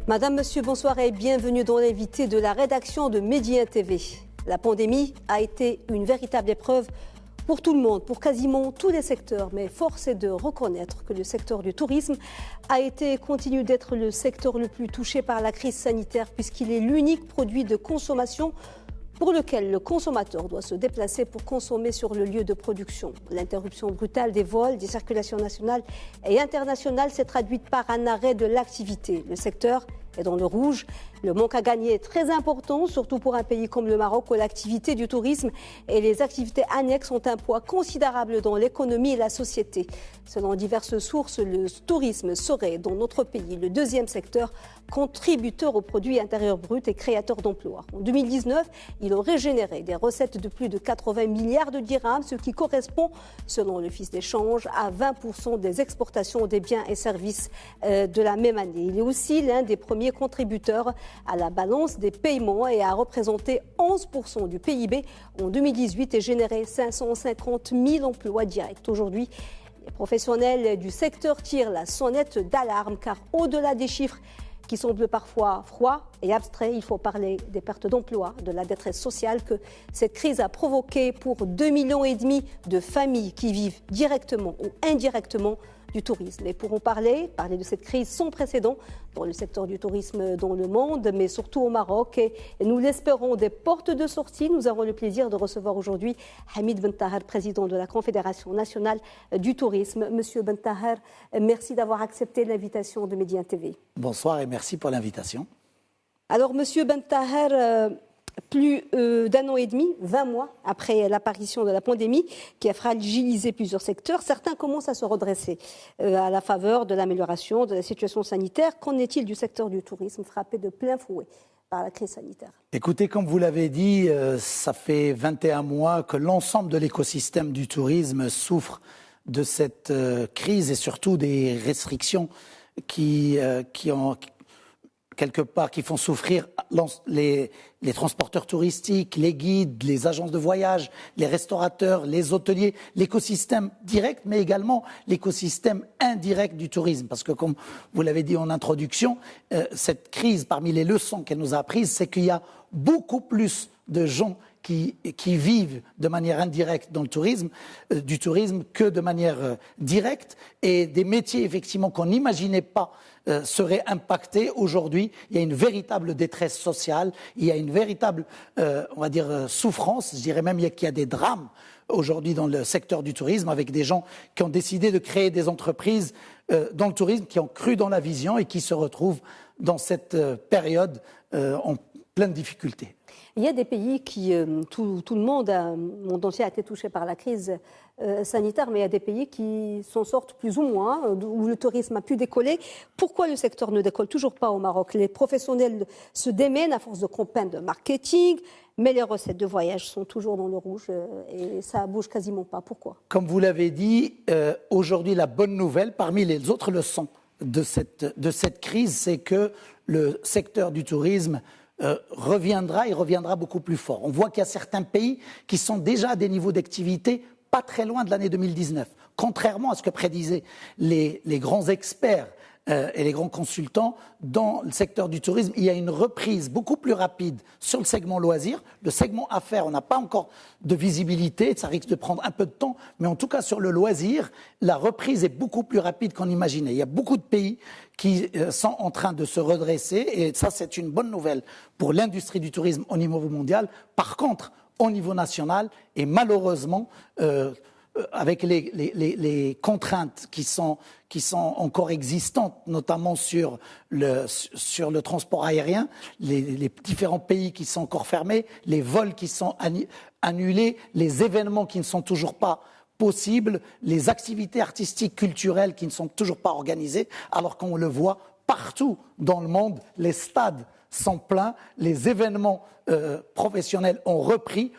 Madame, Monsieur, bonsoir et bienvenue dans l'invité de la rédaction de Média TV. La pandémie a été une véritable épreuve pour tout le monde, pour quasiment tous les secteurs. Mais force est de reconnaître que le secteur du tourisme a été et continue d'être le secteur le plus touché par la crise sanitaire puisqu'il est l'unique produit de consommation pour lequel le consommateur doit se déplacer pour consommer sur le lieu de production. L'interruption brutale des vols, des circulations nationales et internationales s'est traduite par un arrêt de l'activité. Le secteur est dans le rouge. Le manque à gagner est très important, surtout pour un pays comme le Maroc où l'activité du tourisme et les activités annexes ont un poids considérable dans l'économie et la société. Selon diverses sources, le tourisme serait dans notre pays le deuxième secteur contributeur au produit intérieur brut et créateur d'emplois. En 2019, il aurait généré des recettes de plus de 80 milliards de dirhams, ce qui correspond, selon l'Office d'échange, à 20% des exportations des biens et services de la même année. Il est aussi l'un des premiers contributeurs à la balance des paiements et a représenté 11% du PIB en 2018 et généré 550 000 emplois directs. Aujourd'hui, les professionnels du secteur tirent la sonnette d'alarme car au-delà des chiffres qui semblent parfois froids et abstraits, il faut parler des pertes d'emplois, de la détresse sociale que cette crise a provoquée pour 2,5 millions de familles qui vivent directement ou indirectement du tourisme. Et pour en parler de cette crise sans précédent dans le secteur du tourisme dans le monde, mais surtout au Maroc, et nous l'espérons des portes de sortie, nous avons le plaisir de recevoir aujourd'hui Hamid Bentahar, président de la Confédération nationale du tourisme. Monsieur Bentahar, merci d'avoir accepté l'invitation de Média TV. Bonsoir et merci pour l'invitation. Alors, Monsieur Bentahar, plus d'un an et demi, 20 mois après l'apparition de la pandémie qui a fragilisé plusieurs secteurs, certains commencent à se redresser à la faveur de l'amélioration de la situation sanitaire. Qu'en est-il du secteur du tourisme frappé de plein fouet par la crise sanitaire? Écoutez, comme vous l'avez dit, ça fait 21 mois que l'ensemble de l'écosystème du tourisme souffre de cette crise et surtout des restrictions qui font souffrir les transporteurs touristiques, les guides, les agences de voyage, les restaurateurs, les hôteliers, l'écosystème direct, mais également l'écosystème indirect du tourisme. Parce que, comme vous l'avez dit en introduction, cette crise, parmi les leçons qu'elle nous a apprises, c'est qu'il y a beaucoup plus de gens qui vivent de manière indirecte dans le tourisme, du tourisme que de manière directe, et des métiers effectivement qu'on n'imaginait pas seraient impactés. Aujourd'hui, il y a une véritable détresse sociale, il y a une véritable, souffrance, je dirais même qu'il y a des drames aujourd'hui dans le secteur du tourisme, avec des gens qui ont décidé de créer des entreprises dans le tourisme, qui ont cru dans la vision et qui se retrouvent dans cette période en pleine difficulté. Il y a des pays qui, tout le monde entier a été touché par la crise sanitaire, mais il y a des pays qui s'en sortent plus ou moins, où le tourisme a pu décoller. Pourquoi le secteur ne décolle toujours pas au Maroc? Les professionnels se démènent à force de campagnes de marketing, mais les recettes de voyage sont toujours dans le rouge et ça ne bouge quasiment pas. Pourquoi? Comme vous l'avez dit, aujourd'hui, la bonne nouvelle, parmi les autres leçons de cette crise, c'est que le secteur du tourisme reviendra beaucoup plus fort. On voit qu'il y a certains pays qui sont déjà à des niveaux d'activité pas très loin de l'année 2019. Contrairement à ce que prédisaient les grands experts et les grands consultants, dans le secteur du tourisme, il y a une reprise beaucoup plus rapide sur le segment loisirs. Le segment affaires, on n'a pas encore de visibilité, ça risque de prendre un peu de temps, mais en tout cas sur le loisir, la reprise est beaucoup plus rapide qu'on imaginait. Il y a beaucoup de pays qui sont en train de se redresser, et ça c'est une bonne nouvelle pour l'industrie du tourisme au niveau mondial. Par contre, au niveau national, et malheureusement, avec les contraintes qui sont encore existantes, notamment sur le transport aérien, les différents pays qui sont encore fermés, les vols qui sont annulés, les événements qui ne sont toujours pas possibles, les activités artistiques, culturelles qui ne sont toujours pas organisées, alors qu'on le voit partout dans le monde, les stades sont pleins, les événements professionnels ont repris.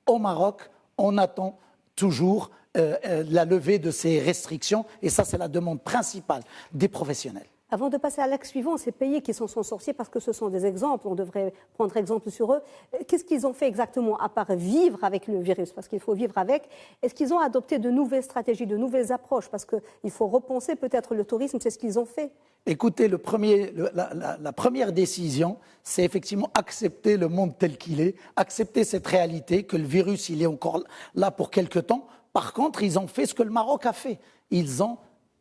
Au Maroc, on attend toujours la levée de ces restrictions, et ça c'est la demande principale des professionnels. Avant de passer à l'axe suivant, ces pays qui s'en sont sortis, parce que ce sont des exemples, on devrait prendre exemple sur eux, qu'est-ce qu'ils ont fait exactement à part vivre avec le virus? Parce qu'il faut vivre avec. Est-ce qu'ils ont adopté de nouvelles stratégies, de nouvelles approches? Parce qu'il faut repenser peut-être le tourisme, c'est ce qu'ils ont fait. Écoutez, la première décision, c'est effectivement accepter le monde tel qu'il est, accepter cette réalité, que le virus, il est encore là pour quelque temps. Par contre, ils ont fait ce que le Maroc a fait. Ils ont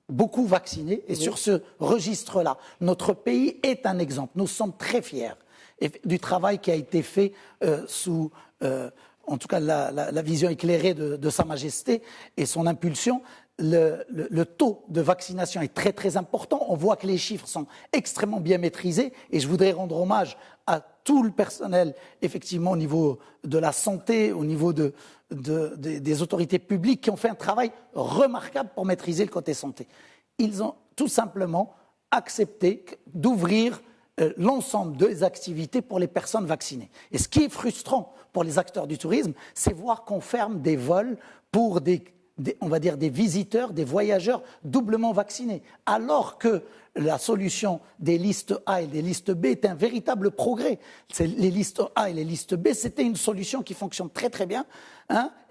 beaucoup vacciné. Et sur ce registre-là, notre pays est un exemple. Nous sommes très fiers du travail qui a été fait sous, en tout cas, la vision éclairée de Sa Majesté et son impulsion. Le taux de vaccination est très très important. On voit que les chiffres sont extrêmement bien maîtrisés et je voudrais rendre hommage à tout le personnel, effectivement, au niveau de la santé, au niveau des autorités publiques qui ont fait un travail remarquable pour maîtriser le côté santé. Ils ont tout simplement accepté d'ouvrir l'ensemble des activités pour les personnes vaccinées. Et ce qui est frustrant pour les acteurs du tourisme, c'est voir qu'on ferme des vols pour on va dire des visiteurs, des voyageurs doublement vaccinés, alors que la solution des listes A et des listes B est un véritable progrès. Les listes A et les listes B, c'était une solution qui fonctionne très très bien,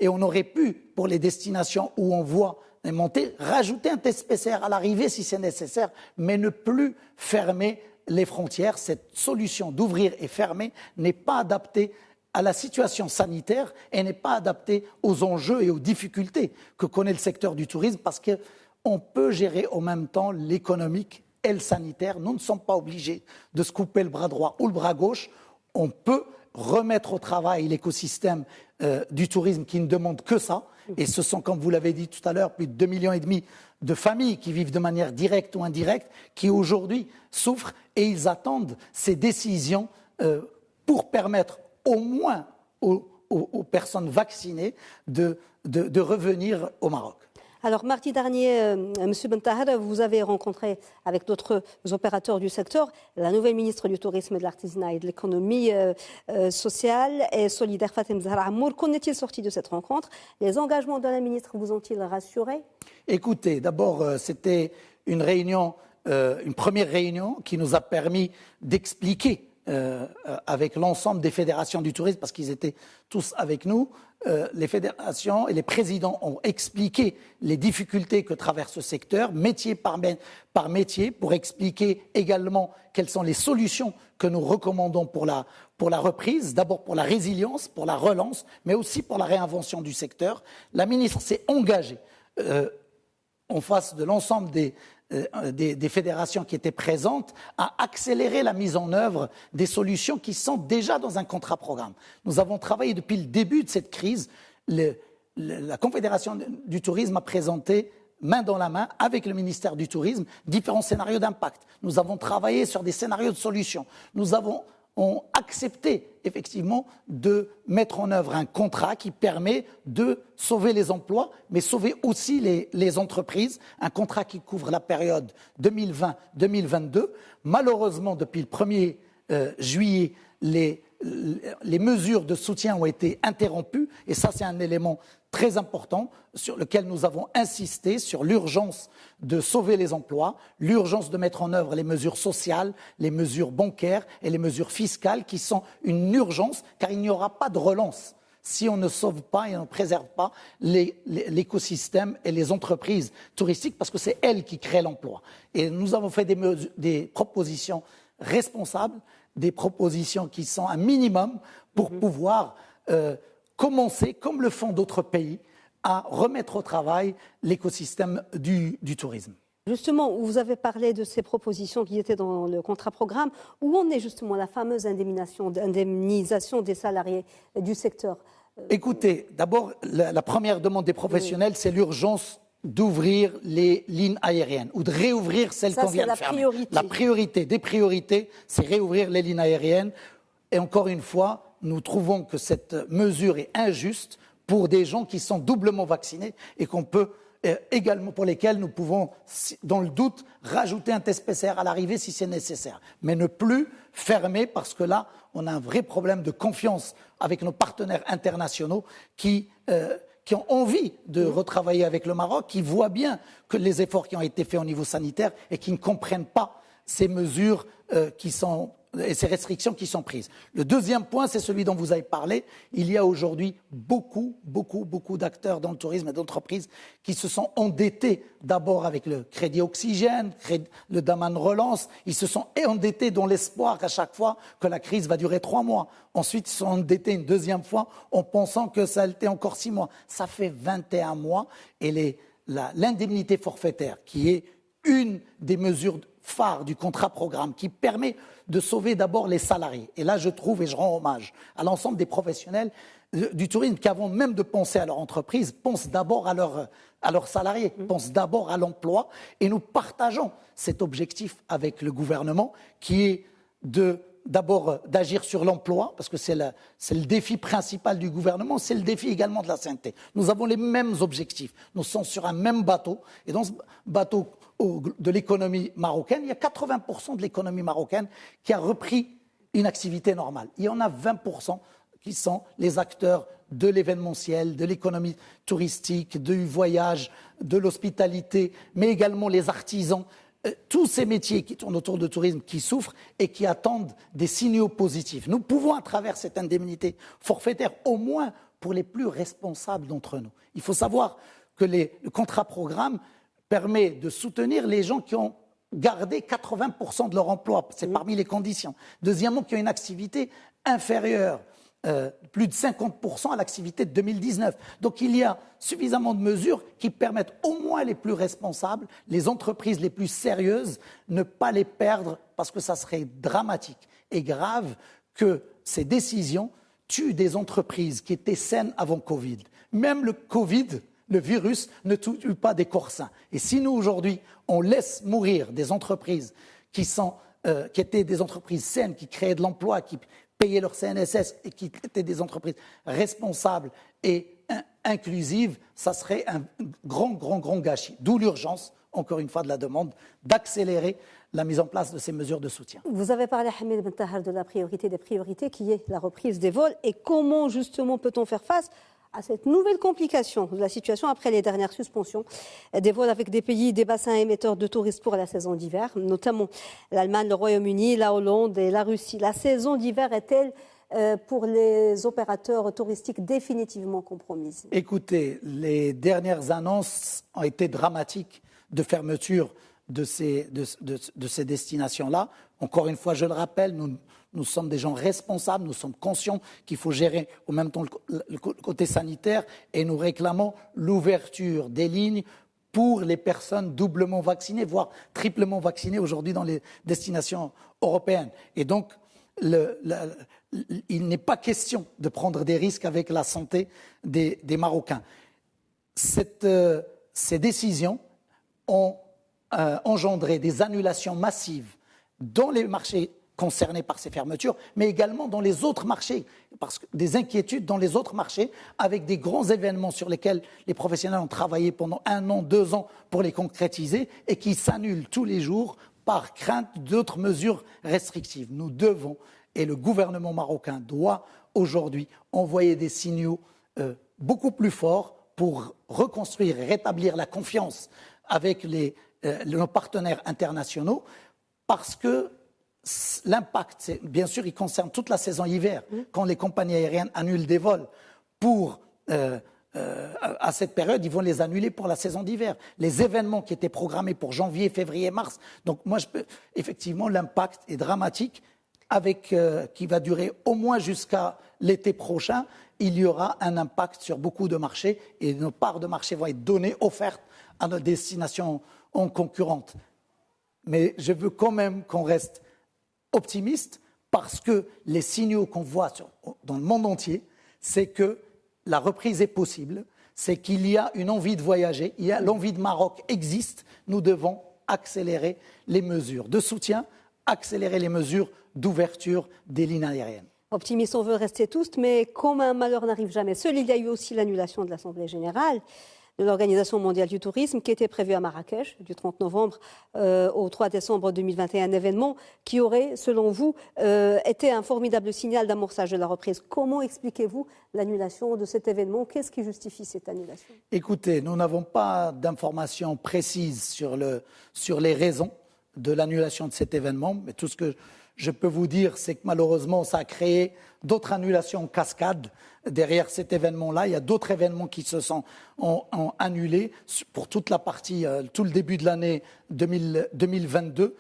et on aurait pu, pour les destinations où on voit monter, rajouter un test PCR à l'arrivée si c'est nécessaire, mais ne plus fermer les frontières. Cette solution d'ouvrir et fermer n'est pas adaptée à la situation sanitaire et n'est pas adaptée aux enjeux et aux difficultés que connaît le secteur du tourisme, parce qu'on peut gérer en même temps l'économique et le sanitaire. Nous ne sommes pas obligés de se couper le bras droit ou le bras gauche. On peut remettre au travail l'écosystème du tourisme qui ne demande que ça. Et ce sont, comme vous l'avez dit tout à l'heure, plus de 2,5 millions de familles qui vivent de manière directe ou indirecte, qui aujourd'hui souffrent, et ils attendent ces décisions pour permettre au moins aux personnes vaccinées de revenir au Maroc. Alors, mardi dernier, M. Bentahar, vous avez rencontré avec d'autres opérateurs du secteur la nouvelle ministre du Tourisme, de l'Artisanat et de l'Économie sociale et solidaire, Fatem Zahra Amour. Qu'en est-il sorti de cette rencontre? Les engagements de la ministre vous ont-ils rassuré? Écoutez, d'abord, c'était une première réunion qui nous a permis d'expliquer avec l'ensemble des fédérations du tourisme, parce qu'ils étaient tous avec nous. Les fédérations et les présidents ont expliqué les difficultés que traverse ce secteur, métier par métier, pour expliquer également quelles sont les solutions que nous recommandons pour la reprise, d'abord pour la résilience, pour la relance, mais aussi pour la réinvention du secteur. La ministre s'est engagée en face de l'ensemble des fédérations qui étaient présentes à accélérer la mise en œuvre des solutions qui sont déjà dans un contrat-programme. Nous avons travaillé depuis le début de cette crise. La Confédération du tourisme a présenté main dans la main avec le ministère du Tourisme différents scénarios d'impact. Nous avons travaillé sur des scénarios de solutions. Nous avons accepté effectivement de mettre en œuvre un contrat qui permet de sauver les emplois, mais sauver aussi les entreprises, un contrat qui couvre la période 2020-2022. Malheureusement, depuis le 1er juillet, les mesures de soutien ont été interrompues, et ça c'est un élément très important sur lequel nous avons insisté, sur l'urgence de sauver les emplois, l'urgence de mettre en œuvre les mesures sociales, les mesures bancaires et les mesures fiscales qui sont une urgence, car il n'y aura pas de relance si on ne sauve pas et on ne préserve pas l'écosystème et les entreprises touristiques, parce que c'est elles qui créent l'emploi. Et nous avons fait des propositions responsables, des propositions qui sont un minimum pour pouvoir commencer, comme le font d'autres pays, à remettre au travail l'écosystème du tourisme. Justement, vous avez parlé de ces propositions qui étaient dans le contrat-programme. Où en est justement la fameuse indemnisation des salariés du secteur? Écoutez, d'abord, la première demande des professionnels, c'est l'urgence d'ouvrir les lignes aériennes ou de réouvrir celles qu'on vient de fermer. La priorité des priorités, c'est réouvrir les lignes aériennes. Et encore une fois, nous trouvons que cette mesure est injuste pour des gens qui sont doublement vaccinés et qu'on peut également, pour lesquels nous pouvons, dans le doute, rajouter un test PCR à l'arrivée si c'est nécessaire. Mais ne plus fermer, parce que là, on a un vrai problème de confiance avec nos partenaires internationaux qui ont envie de retravailler avec le Maroc, qui voient bien que les efforts qui ont été faits au niveau sanitaire et qui ne comprennent pas ces mesures et ces restrictions qui sont prises. Le deuxième point, c'est celui dont vous avez parlé. Il y a aujourd'hui beaucoup d'acteurs dans le tourisme et d'entreprises qui se sont endettés d'abord avec le crédit oxygène, le Daman Relance. Ils se sont endettés dans l'espoir à chaque fois que la crise va durer 3 mois. Ensuite, ils se sont endettés une deuxième fois en pensant que ça allait encore 6 mois. Ça fait 21 mois et l'indemnité forfaitaire, qui est une des mesures phare du contrat programme qui permet de sauver d'abord les salariés. Et là, je trouve et je rends hommage à l'ensemble des professionnels du tourisme qui, avant même de penser à leur entreprise, pensent d'abord à leurs salariés, pensent d'abord à l'emploi. Et nous partageons cet objectif avec le gouvernement qui est d'abord d'agir sur l'emploi, parce que c'est le défi principal du gouvernement, c'est le défi également de la santé. Nous avons les mêmes objectifs. Nous sommes sur un même bateau. Et dans ce bateau de l'économie marocaine, il y a 80% de l'économie marocaine qui a repris une activité normale. Il y en a 20% qui sont les acteurs de l'événementiel, de l'économie touristique, du voyage, de l'hospitalité, mais également les artisans. Tous ces métiers qui tournent autour du tourisme qui souffrent et qui attendent des signaux positifs. Nous pouvons, à travers cette indemnité forfaitaire, au moins pour les plus responsables d'entre nous. Il faut savoir que le contrat programme permet de soutenir les gens qui ont gardé 80% de leur emploi. C'est parmi les conditions. Deuxièmement, qui ont une activité inférieure, plus de 50% à l'activité de 2019. Donc il y a suffisamment de mesures qui permettent au moins les plus responsables, les entreprises les plus sérieuses, ne pas les perdre parce que ça serait dramatique et grave que ces décisions tuent des entreprises qui étaient saines avant Covid. Même le Covid, le virus, ne tue pas des corps sains. Et si nous, aujourd'hui, on laisse mourir des entreprises qui étaient des entreprises saines, qui créaient de l'emploi, qui payaient leur CNSS et qui étaient des entreprises responsables et inclusives, ça serait un grand gâchis. D'où l'urgence, encore une fois, de la demande d'accélérer la mise en place de ces mesures de soutien. Vous avez parlé, Hamid Ben Tahar, de la priorité des priorités qui est la reprise des vols. Et comment, justement, peut-on faire face à cette nouvelle complication de la situation après les dernières suspensions des vols avec des pays, des bassins émetteurs de touristes pour la saison d'hiver, notamment l'Allemagne, le Royaume-Uni, la Hollande et la Russie. La saison d'hiver est-elle pour les opérateurs touristiques définitivement compromise? Écoutez, les dernières annonces ont été dramatiques de fermeture de ces destinations-là. Encore une fois, je le rappelle, nous sommes des gens responsables, nous sommes conscients qu'il faut gérer en même temps le côté sanitaire et nous réclamons l'ouverture des lignes pour les personnes doublement vaccinées, voire triplement vaccinées aujourd'hui dans les destinations européennes. Et donc, il n'est pas question de prendre des risques avec la santé des Marocains. Ces décisions ont engendré des annulations massives dans les marchés concernés par ces fermetures, mais également dans les autres marchés, parce que des inquiétudes dans les autres marchés, avec des grands événements sur lesquels les professionnels ont travaillé pendant 1 an, 2 ans pour les concrétiser et qui s'annulent tous les jours par crainte d'autres mesures restrictives. Nous devons, et le gouvernement marocain doit aujourd'hui envoyer des signaux beaucoup plus forts pour reconstruire et rétablir la confiance avec nos partenaires internationaux, parce que l'impact, bien sûr, il concerne toute la saison hiver. Quand les compagnies aériennes annulent des vols à cette période, ils vont les annuler pour la saison d'hiver. Les événements qui étaient programmés pour janvier, février, mars. Donc moi, effectivement, l'impact est dramatique, qui va durer au moins jusqu'à l'été prochain. Il y aura un impact sur beaucoup de marchés et nos parts de marché vont être données, offertes à nos destinations concurrentes. Mais je veux quand même qu'on reste optimiste, parce que les signaux qu'on voit dans le monde entier, c'est que la reprise est possible, c'est qu'il y a une envie de voyager, l'envie de Maroc existe. Nous devons accélérer les mesures de soutien, accélérer les mesures d'ouverture des lignes aériennes. Optimistes, on veut rester tous, mais comme un malheur n'arrive jamais seul, il y a eu aussi l'annulation de l'Assemblée générale de l'Organisation mondiale du tourisme qui était prévue à Marrakech du 30 novembre au 3 décembre 2021, un événement qui aurait, selon vous, été un formidable signal d'amorçage de la reprise. Comment expliquez-vous l'annulation de cet événement? Qu'est-ce qui justifie cette annulation? Écoutez, nous n'avons pas d'informations précises sur les raisons de l'annulation de cet événement, mais tout ce que je peux vous dire, c'est que malheureusement, ça a créé d'autres annulations en cascade. Derrière cet événement-là, il y a d'autres événements qui ont annulé pour toute la partie, tout le début de l'année 2022.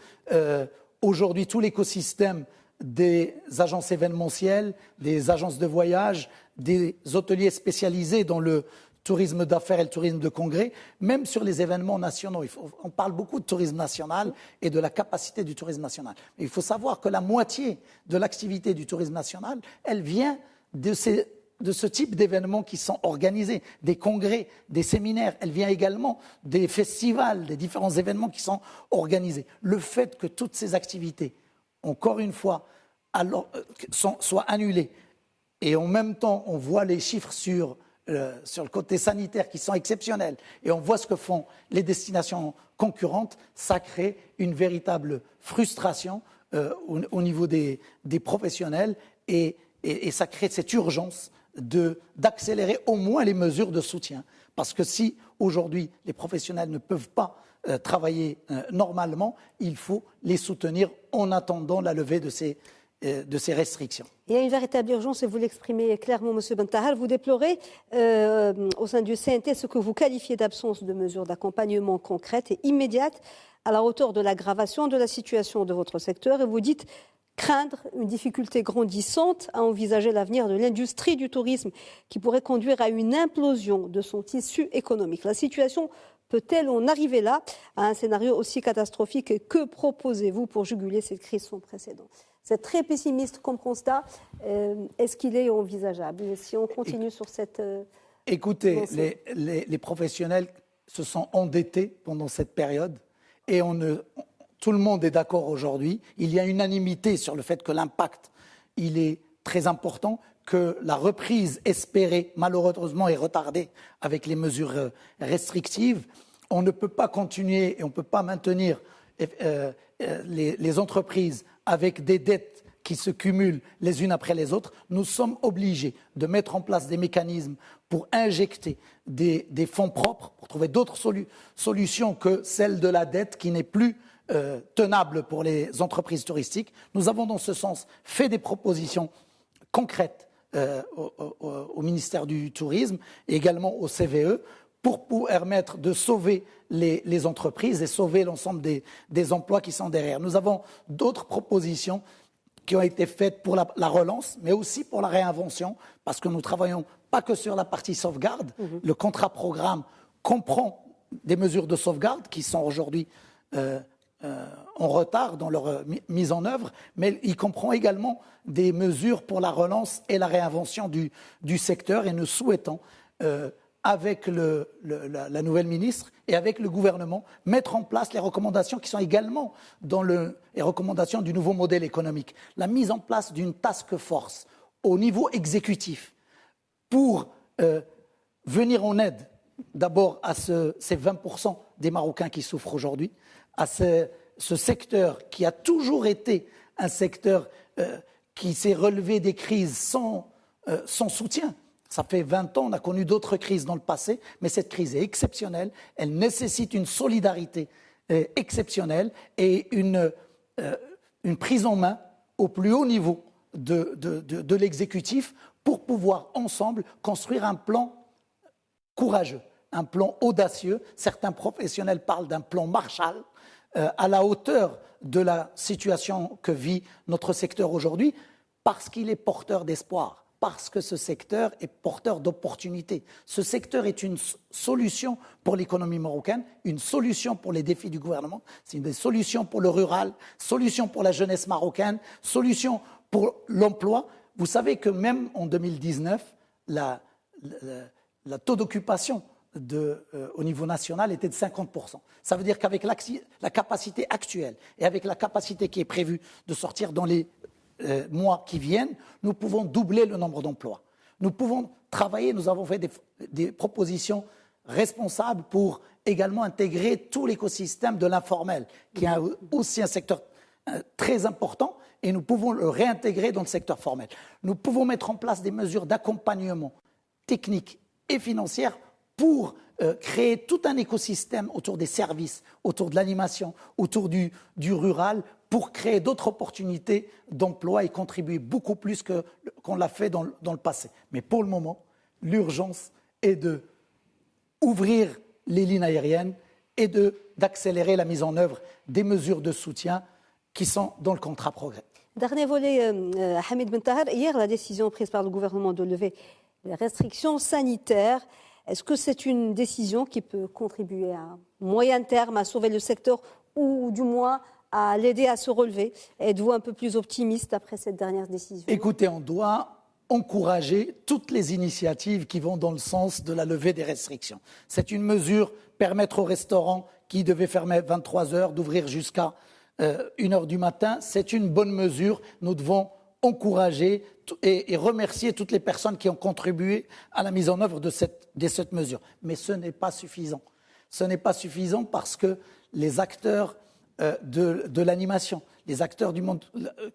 Aujourd'hui, tout l'écosystème des agences événementielles, des agences de voyage, des hôteliers spécialisés dans le tourisme d'affaires et le tourisme de congrès, même sur les événements nationaux. On parle beaucoup de tourisme national et de la capacité du tourisme national. Mais il faut savoir que la moitié de l'activité du tourisme national, elle vient de ce type d'événements qui sont organisés, des congrès, des séminaires. Elle vient également des festivals, des différents événements qui sont organisés. Le fait que toutes ces activités, encore une fois, soient annulées, et en même temps, on voit les chiffres sur le côté sanitaire qui sont exceptionnels, et on voit ce que font les destinations concurrentes, ça crée une véritable frustration au niveau des professionnels, et ça crée cette urgence d'accélérer au moins les mesures de soutien. Parce que si aujourd'hui les professionnels ne peuvent pas travailler normalement, il faut les soutenir en attendant la levée de ces restrictions. Il y a une véritable urgence et vous l'exprimez clairement, M. Bentahar. Vous déplorez au sein du CNT ce que vous qualifiez d'absence de mesures d'accompagnement concrètes et immédiates à la hauteur de l'aggravation de la situation de votre secteur, et vous dites craindre une difficulté grandissante à envisager l'avenir de l'industrie du tourisme qui pourrait conduire à une implosion de son tissu économique. La situation peut-elle en arriver là, à un scénario aussi catastrophique, et que proposez-vous pour juguler cette crise sans précédent? C'est très pessimiste comme constat. Est-ce qu'il est envisageable si on continue sur cette... Écoutez, les professionnels se sont endettés pendant cette période et tout le monde est d'accord aujourd'hui. Il y a unanimité sur le fait que l'impact, il est très important, que la reprise espérée, malheureusement, est retardée avec les mesures restrictives. On ne peut pas continuer et on ne peut pas maintenir les entreprises avec des dettes qui se cumulent les unes après les autres. Nous sommes obligés de mettre en place des mécanismes pour injecter des fonds propres, pour trouver d'autres solutions que celle de la dette qui n'est plus tenable pour les entreprises touristiques. Nous avons dans ce sens fait des propositions concrètes au ministère du Tourisme et également au CVE pour permettre de sauver les entreprises et sauver l'ensemble des emplois qui sont derrière. Nous avons d'autres propositions qui ont été faites pour la relance, mais aussi pour la réinvention, parce que nous ne travaillons pas que sur la partie sauvegarde. Le contrat programme comprend des mesures de sauvegarde qui sont aujourd'hui en retard dans leur mise en œuvre, mais il comprend également des mesures pour la relance et la réinvention du secteur, et nous souhaitons, avec la nouvelle ministre et avec le gouvernement, mettre en place les recommandations qui sont également dans les recommandations du nouveau modèle économique. La mise en place d'une task force au niveau exécutif pour venir en aide d'abord à ces 20% des Marocains qui souffrent aujourd'hui, à ce secteur qui a toujours été un secteur qui s'est relevé des crises sans soutien. Ça fait 20 ans, on a connu d'autres crises dans le passé, mais cette crise est exceptionnelle, elle nécessite une solidarité exceptionnelle et une prise en main au plus haut niveau de l'exécutif pour pouvoir ensemble construire un plan courageux, un plan audacieux. Certains professionnels parlent d'un plan Marshall à la hauteur de la situation que vit notre secteur aujourd'hui, parce qu'il est porteur d'espoir, parce que ce secteur est porteur d'opportunités. Ce secteur est une solution pour l'économie marocaine, une solution pour les défis du gouvernement, c'est une solution pour le rural, solution pour la jeunesse marocaine, solution pour l'emploi. Vous savez que même en 2019, la taux d'occupation au niveau national était de 50%. Ça veut dire qu'avec la capacité actuelle et avec la capacité qui est prévue de sortir dans les mois qui viennent, nous pouvons doubler le nombre d'emplois. Nous pouvons travailler, nous avons fait des propositions responsables pour également intégrer tout l'écosystème de l'informel, qui est aussi un secteur très important, et nous pouvons le réintégrer dans le secteur formel. Nous pouvons mettre en place des mesures d'accompagnement technique et financière pour créer tout un écosystème autour des services, autour de l'animation, autour du rural, pour créer d'autres opportunités d'emploi et contribuer beaucoup plus qu'on l'a fait dans le passé. Mais pour le moment, l'urgence est d'ouvrir les lignes aériennes et d'accélérer la mise en œuvre des mesures de soutien qui sont dans le contrat progrès. Dernier volet, Hamid Ben Taher, hier la décision prise par le gouvernement de lever les restrictions sanitaires, est-ce que c'est une décision qui peut contribuer à moyen terme à sauver le secteur ou du moins à l'aider à se relever? Êtes-vous un peu plus optimiste après cette dernière décision? Écoutez, on doit encourager toutes les initiatives qui vont dans le sens de la levée des restrictions. C'est une mesure, permettre aux restaurants qui devaient fermer 23 heures d'ouvrir jusqu'à 1 heure du matin. C'est une bonne mesure. Nous devons encourager et remercier toutes les personnes qui ont contribué à la mise en œuvre de cette mesure. Mais ce n'est pas suffisant. Ce n'est pas suffisant parce que les acteurs de l'animation, les acteurs du monde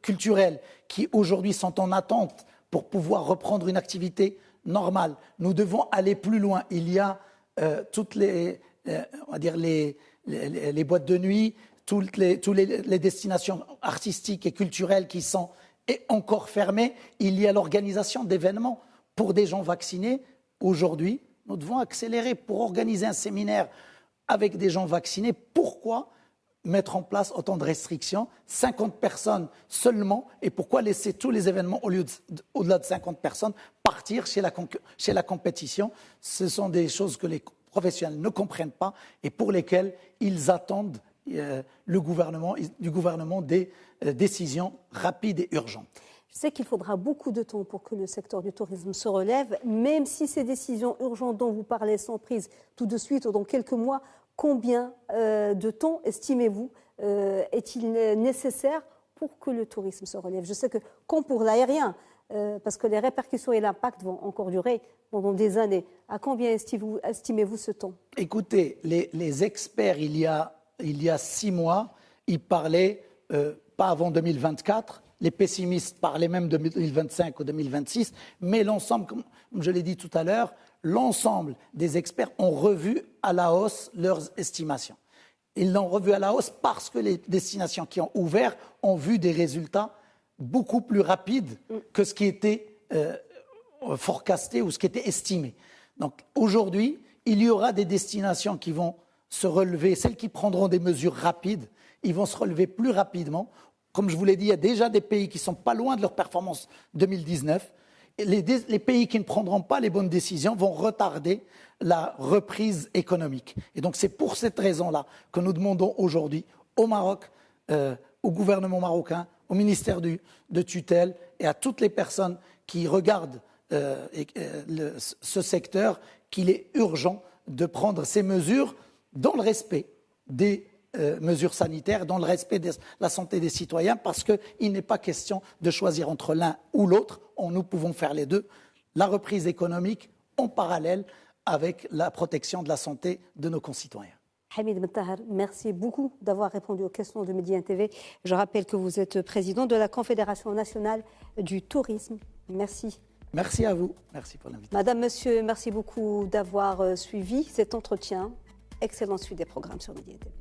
culturel qui aujourd'hui sont en attente pour pouvoir reprendre une activité normale. Nous devons aller plus loin. Il y a toutes les boîtes de nuit, toutes les destinations artistiques et culturelles qui sont encore fermées. Il y a l'organisation d'événements pour des gens vaccinés. Aujourd'hui, nous devons accélérer pour organiser un séminaire avec des gens vaccinés. Pourquoi mettre en place autant de restrictions, 50 personnes seulement, et pourquoi laisser tous les événements au-delà de 50 personnes partir chez la compétition? Ce sont des choses que les professionnels ne comprennent pas et pour lesquelles ils attendent du gouvernement des décisions rapides et urgentes. Je sais qu'il faudra beaucoup de temps pour que le secteur du tourisme se relève, même si ces décisions urgentes dont vous parlez sont prises tout de suite ou dans quelques mois. Combien de temps, estimez-vous, est-il nécessaire pour que le tourisme se relève? Je sais que, comme pour l'aérien, parce que les répercussions et l'impact vont encore durer pendant des années, à combien estimez-vous ce temps? Écoutez, les experts, il y a 6 mois, ils parlaient pas avant 2024, les pessimistes parlaient même de 2025 ou 2026, mais l'ensemble, comme je l'ai dit tout à l'heure, l'ensemble des experts ont revu à la hausse leurs estimations. Ils l'ont revu à la hausse parce que les destinations qui ont ouvert ont vu des résultats beaucoup plus rapides que ce qui était forecasté ou ce qui était estimé. Donc aujourd'hui, il y aura des destinations qui vont se relever, celles qui prendront des mesures rapides, ils vont se relever plus rapidement. Comme je vous l'ai dit, il y a déjà des pays qui ne sont pas loin de leur performance 2019. Les pays qui ne prendront pas les bonnes décisions vont retarder la reprise économique. Et donc c'est pour cette raison-là que nous demandons aujourd'hui au Maroc, au gouvernement marocain, au ministère de tutelle et à toutes les personnes qui regardent ce secteur qu'il est urgent de prendre ces mesures dans le respect des mesures sanitaires, dans le respect de la santé des citoyens, parce qu'il n'est pas question de choisir entre l'un ou l'autre. Nous pouvons faire les deux. La reprise économique en parallèle avec la protection de la santé de nos concitoyens. Hamid Ben Taher, merci beaucoup d'avoir répondu aux questions de Médien TV. Je rappelle que vous êtes président de la Confédération nationale du tourisme. Merci. Merci à vous. Merci pour l'invitation. Madame, monsieur, merci beaucoup d'avoir suivi cet entretien. Excellente suite des programmes sur Médien TV.